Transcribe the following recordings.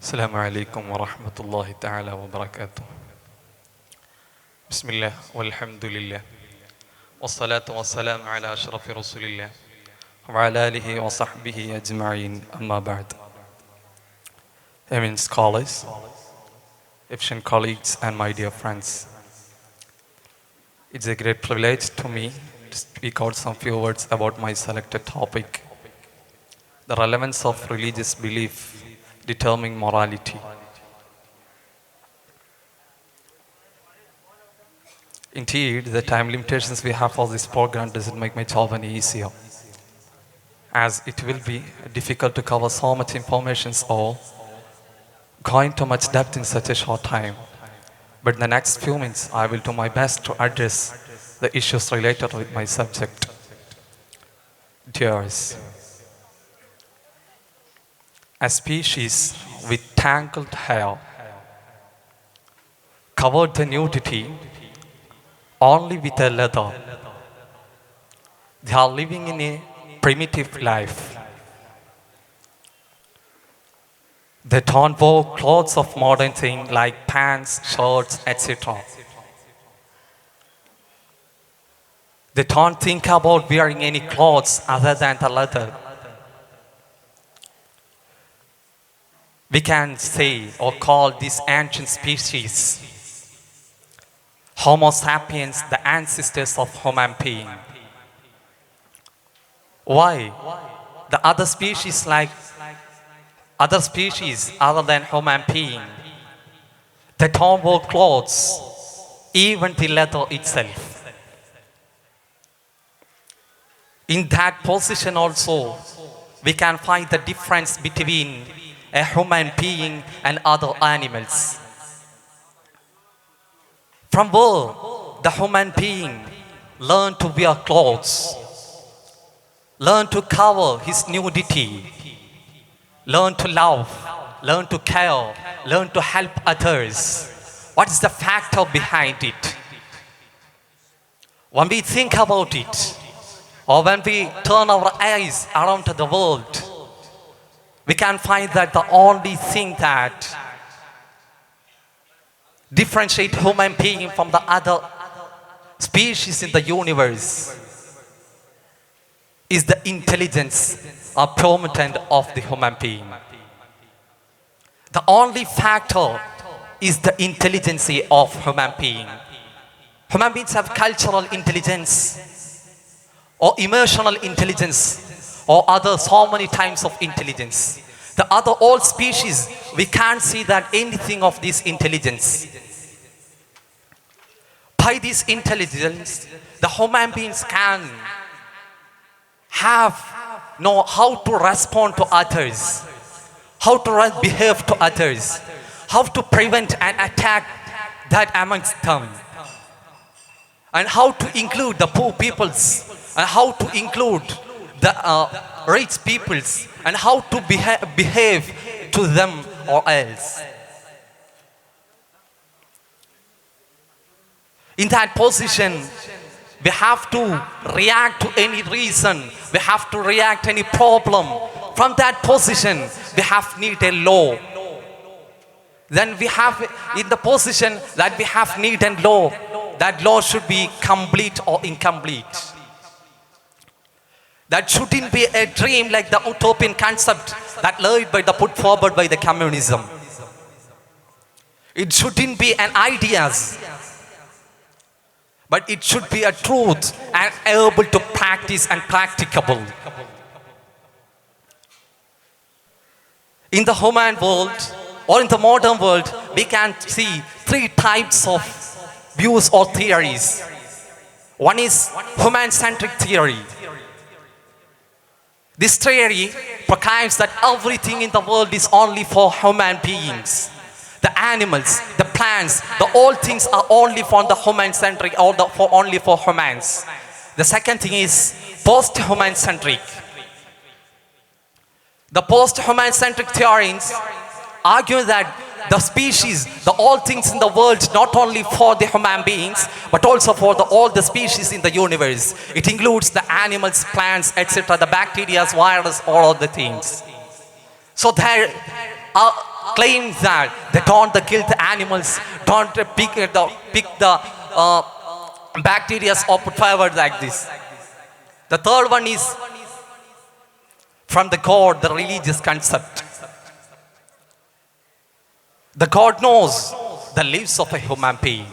السلام عليكم ورحمة الله تعالى وبركاته. بسم الله والحمد لله والصلاة والسلام على أشرف رسول الله وعلى آله وصحبه أجمعين أما بعد. Eminent scholars, efficient colleagues and my dear friends, it's a great privilege to me to speak out some few words about my selected topic, the relevance of religious belief determining morality. Indeed, the time limitations we have for this program doesn't make my job any easier, as it will be difficult to cover so much information or go into much depth in such a short time. But in the next few minutes, I will do my best to address the issues related with my subject. Dears, a species with tangled hair, covered the nudity only with a leather. They are living in a primitive life. They don't wear clothes of modern things like pants, shirts, etc. They don't think about wearing any clothes other than the leather. We can say or call this ancient species Homo sapiens, the ancestors of human being. Why? The other species other than human being, they don't wear clothes, even the leather itself. In that position also, we can find the difference between a human being and other animals. From where the human being learned to wear clothes, learn to cover his nudity, learn to love, learn to care, learn to help others. What is the factor behind it? When we think about it, or when we turn our eyes around to the world, we can find that the only thing that differentiates human being from the other species in the universe is the intelligence or prominent of the human being. The only factor is the intelligence of human being. Human beings have cultural intelligence or emotional intelligence or other so many types of intelligence. The other all species, we can't see that anything of this intelligence. By this intelligence, the human beings can know how to respond to others, how to behave to others, how to prevent an attack that amongst them, and how to include the poor peoples, and how to include the rich peoples, and how to behave to them or else. In that position, we have to react to any reason, we have to react to any problem. From that position, we have need a law. Then we have in the position that we have need and law, that law should be complete or incomplete. That shouldn't be a dream like the utopian concept that put forward by the communism. It shouldn't be an ideas, but it should be a truth and able to practice and practicable. In the human world or in the modern world, we can see three types of views or theories. One is human-centric theory. This theory proclaims that everything in the world is only for human beings. The animals, the plants, the all things are only for the human-centric or only for humans. The second thing is post-human-centric. The post-human-centric theories argue that the species, the all things in the world, not only for the human beings, but also for all the species in the universe. It includes the animals, plants, etc., the bacteria, virus, all of the things. So there claims that they don't kill the animals, don't pick the bacteria or put forward like this. The third one is from the God, the religious concept. The God knows the lives of a human being.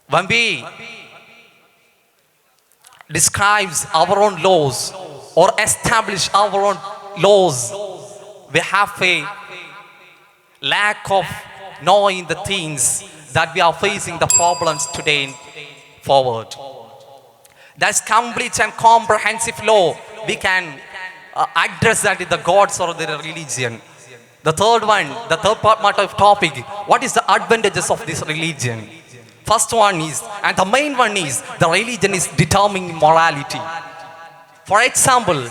When we describes our own laws or establish our own laws, we have a lack of knowing the things that we are facing the problems today forward. That's complete and comprehensive law. We can address that in the gods or the religion. The third part of topic, what is the advantages of this religion? First one is, and the main one is, the religion is determining morality. For example,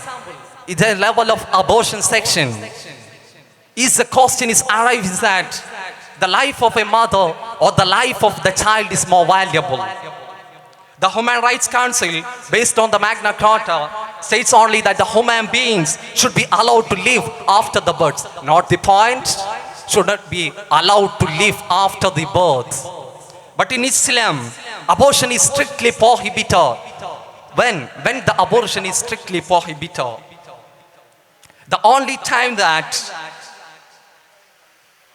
in the level of abortion section, is the question is arrives that the life of a mother or the life of the child is more valuable. The Human Rights Council, based on the Magna Carta, states only that the human beings should be allowed to live after the birth. Not the point, should not be allowed to live after the birth. But in Islam, abortion is strictly prohibited. When the abortion is strictly prohibited, the only time that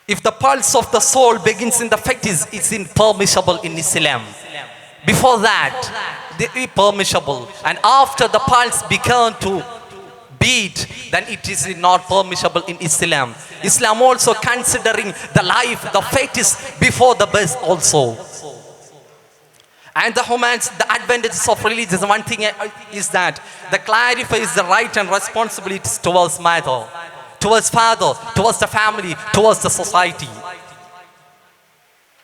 if the pulse of the soul begins in the fetus, it's impermissible in Islam. Before that, they are permissible. And after the pulse began to beat, then it is not permissible in Islam. Islam also considering the life, the fetus before the birth also. And the advantages of religion, one thing is that the clarifies the right and responsibilities towards mother, towards father, towards the family, towards the society.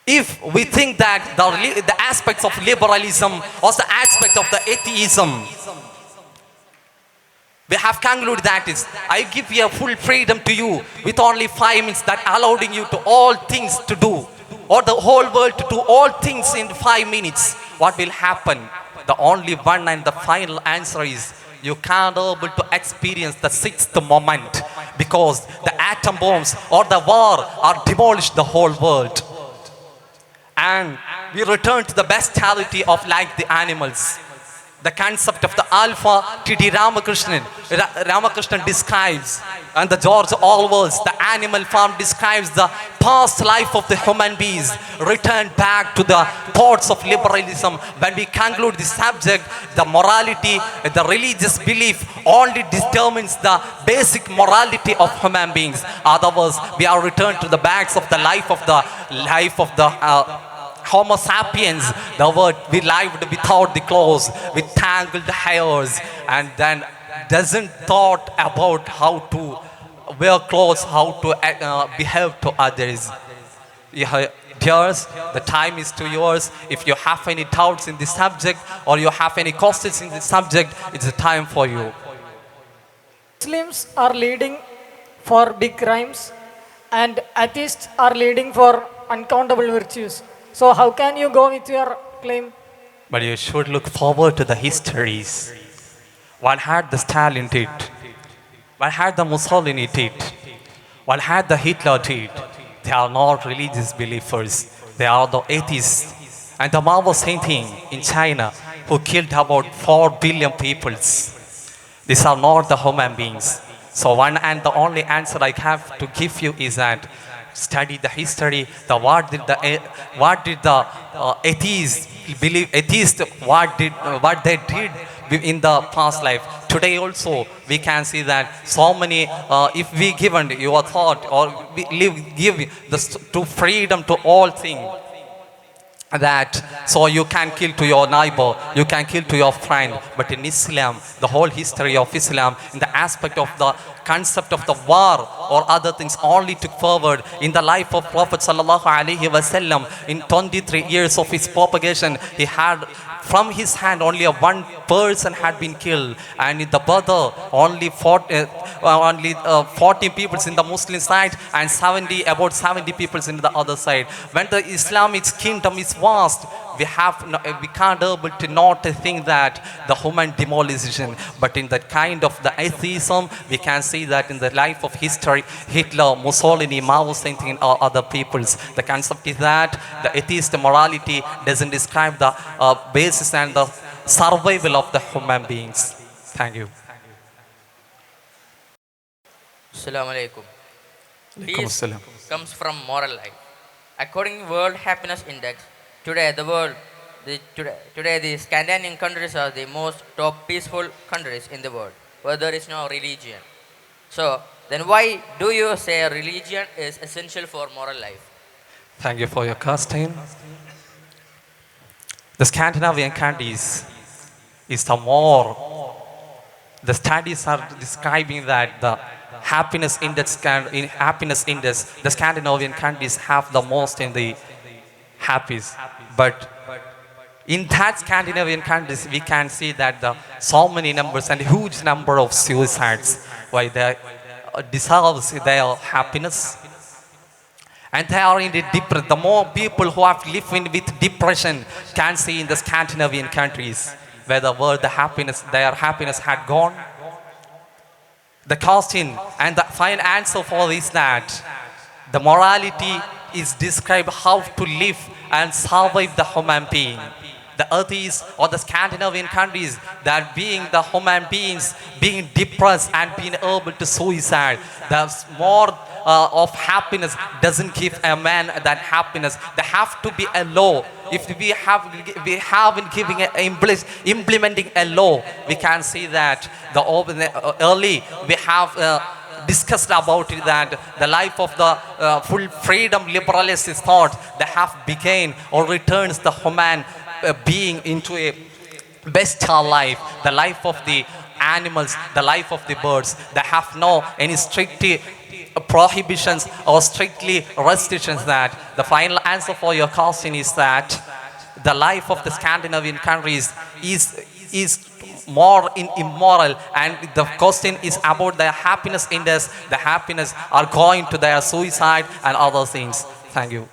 If we think that the aspects of liberalism or the aspect of the atheism, we have concluded that is, I give you a full freedom to you with only 5 minutes that allowing you to all things to do, or the whole world to do all things in 5 minutes. What will happen? The only one and the final answer is, you can't be able to experience the 6th moment, because the atom bombs or the war are demolished the whole world. And we return to the bestiality of like the animals. The concept of the Alpha T.D. Ramakrishnan describes, and the George Orwell's The Animal Farm describes the past life of the human beings, return back to the thoughts of liberalism. When we conclude this subject, the morality, the religious belief only determines the basic morality of human beings. Otherwise, we are returned to the backs of the life of the Homo sapiens, the word we lived without the clothes, with tangled hairs, and then doesn't thought about how to wear clothes, how to behave to others. Dears, the time is to yours. If you have any doubts in this subject or you have any questions in this subject, it's a time for you. Muslims are leading for big crimes and atheists are leading for uncountable virtues. So how can you go with your claim? But you should look forward to the histories. What had the Stalin did? What had the Mussolini did? What had the Hitler did? They are not religious believers. They are the atheists. And the Mao Zedong in China, who killed about 4 billion people. These are not the human beings. So one and the only answer I have to give you is that study the history. What did the atheists believe? Atheists what they did in the past life. Today also we can see that so many. If we given your thought or give the freedom to all things, that so you can kill to your neighbor, you can kill to your friend. But in Islam, the whole history of Islam, in the aspect of the concept of the war or other things, only took forward in the life of Prophet sallallahu alaihi wasallam. In 23 years of his propagation, he had from his hand only one person had been killed, and in the brother only 40 people in the Muslim side and about 70 people in the other side. When the Islamic kingdom is vast, we can't able to not think that the human demolition, but in the kind of the atheism, we can see that in the life of history, Hitler, Mussolini, Mao Zedong, or other peoples, the concept is that the atheist morality doesn't describe the basis and the survival of the human beings. Thank you. Assalamu alaikum. Alaikum Peace assalam. comes from moral life. According to World Happiness Index, today the Scandinavian countries are the most top peaceful countries in the world, where there is no religion. So, then why do you say religion is essential for moral life? Thank you for your question. The Scandinavian countries is the more, the studies are describing that the happiness index, the Scandinavian countries have the most in the happies. But in that Scandinavian countries, we can see that the so many numbers and huge number of suicides, why they deserves their happiness. And they are in the depression. The more people who have living with depression can see in the Scandinavian countries, where the happiness, their happiness had gone. The question and the final answer for this is that the morality is described how to live and survive the human being. The atheists or the Scandinavian countries, that being the human beings being depressed and being able to suicide, there's more of happiness doesn't give a man that happiness. There have to be a law. If we haven't giving implementing a law, we can see that early we have discussed about it, that the life of the full freedom liberalist thought they have begun or returns the human being into a best life, the life of the animals, the life of the birds. They have no any strict prohibitions or strictly restrictions. That the final answer for your question is that the life of the Scandinavian countries is more immoral, and the question is about their happiness index. The happiness are going to their suicide and other things. Thank you.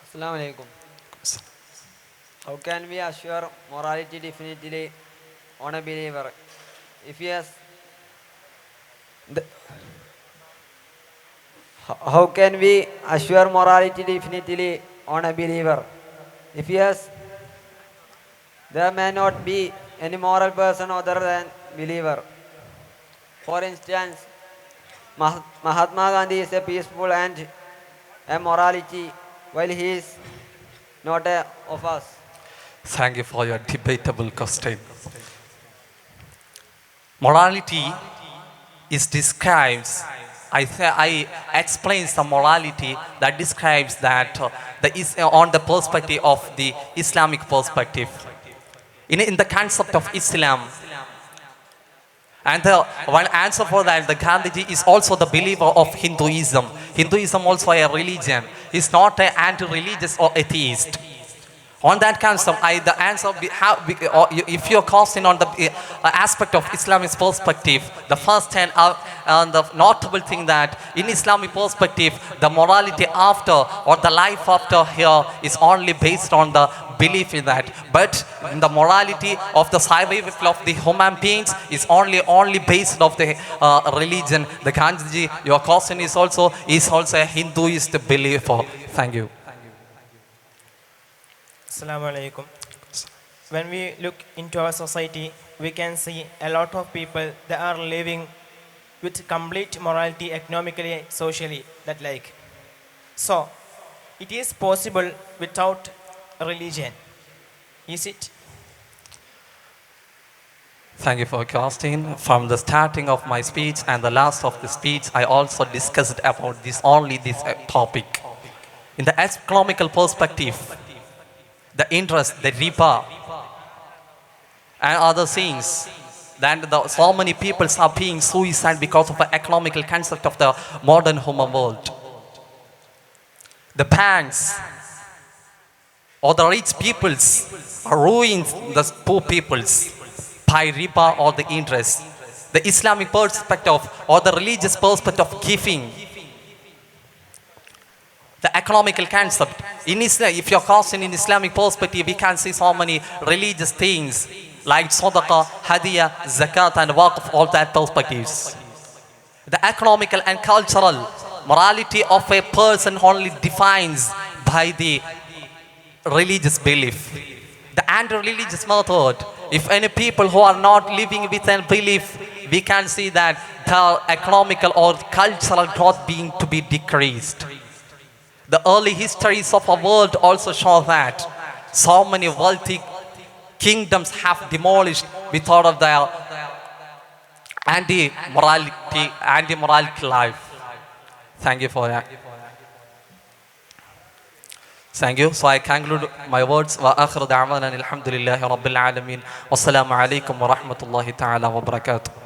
Assalamu alaikum. How can we assure morality definitely on a believer? If yes, how can we assure morality definitely on a believer? If yes, there may not be any moral person other than believer. For instance, Mahatma Gandhi is a peaceful and a morality, while he is not a of us. Thank you for your debatable question. Morality is describes, I explain some morality that describes that on the perspective of the Islamic perspective. In the concept of Islam, and the one answer for that, the Gandhiji is also the believer of Hinduism. Hinduism also a religion. He's not an anti-religious or atheist. On that concept, the answer if you're casting on the aspect of Islamic perspective, the first and the notable thing that in Islamic perspective, the morality after or the life after here is only based on the belief in that. But in the morality of the survival of the human beings is only based of the religion. The Gandhiji, your question is also a Hinduist believer. Thank you. Assalamu alaikum. When we look into our society, we can see a lot of people that are living with complete morality economically, socially, that like. So, it is possible without religion. Is it? Thank you for casting. From the starting of my speech and the last of the speech, I also discussed about this topic. In the economical perspective, the interest, the riba, and other things, then so many people are being suicide because of the economical concept of the modern human world. The banks or the rich peoples are ruining the poor peoples by riba or the interest. The Islamic perspective or the religious perspective of giving. The economical concept. In Islam, if you're casting in Islamic perspective, we can see so many religious things like sadaqah, hadiyah, zakat, and waqf, all that perspectives. The economical and cultural morality of a person only defines by the religious belief. The anti-religious method, if any people who are not living with a belief, we can see that the economical or cultural growth being to be decreased. The early histories of our world also show that so many wealthy kingdoms have demolished without of their anti-morality life. Thank you for that. Thank you. So I conclude my words. وآخر دعوانا الحمد لله رب العالمين والسلام عليكم ورحمة الله تعالى وبركاته.